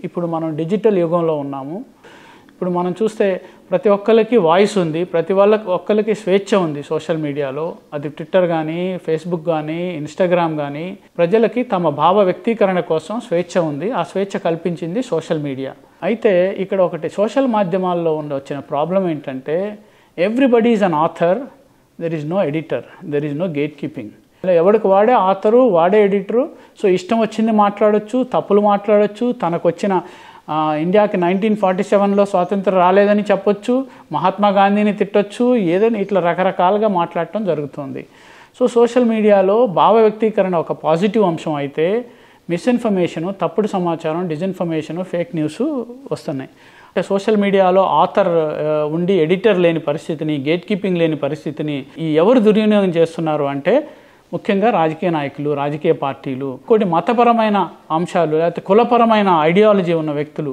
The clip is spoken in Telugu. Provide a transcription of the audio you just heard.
ఇప్పుడు మనం డిజిటల్ యుగంలో ఉన్నాము. ఇప్పుడు మనం చూస్తే ప్రతి ఒక్కరికి వాయిస్ ఉంది, ప్రతి ఒక్కరికి స్వేచ్ఛ ఉంది సోషల్ మీడియాలో. అది ట్విట్టర్ కానీ, ఫేస్బుక్ కానీ, ఇన్స్టాగ్రామ్ కానీ ప్రజలకి తమ భావ వ్యక్తీకరణ కోసం స్వేచ్ఛ ఉంది. ఆ స్వేచ్ఛ కల్పించింది సోషల్ మీడియా. అయితే ఇక్కడ ఒకటి సోషల్ మాధ్యమాల్లో వచ్చిన ప్రాబ్లం ఏంటంటే everybody is an author, there is no editor, there is no gatekeeping. ఎవరికి వాడే ఆథరు, వాడే ఎడిటరు. సో ఇష్టం వచ్చింది మాట్లాడచ్చు, తప్పులు మాట్లాడచ్చు. తనకు వచ్చిన ఇండియాకి 1947లో స్వాతంత్రం రాలేదని చెప్పొచ్చు, మహాత్మా గాంధీని తిట్టొచ్చు, ఏదైనా ఇట్లా రకరకాలుగా మాట్లాడటం జరుగుతుంది. సో సోషల్ మీడియాలో భావ వ్యక్తీకరణ ఒక పాజిటివ్ అంశం అయితే మిస్ఇన్ఫర్మేషను, తప్పుడు సమాచారం, డిజిన్ఫర్మేషను, ఫేక్ న్యూస్ వస్తున్నాయి. అంటే సోషల్ మీడియాలో ఆథర్ ఉండి ఎడిటర్ లేని పరిస్థితిని, గేట్ కీపింగ్ లేని పరిస్థితిని ఎవరు దుర్వినియోగం చేస్తున్నారు అంటే ముఖ్యంగా రాజకీయ నాయకులు, రాజకీయ పార్టీలు, కొన్ని మతపరమైన అంశాలు, లేకపోతే కులపరమైన ఐడియాలజీ ఉన్న వ్యక్తులు.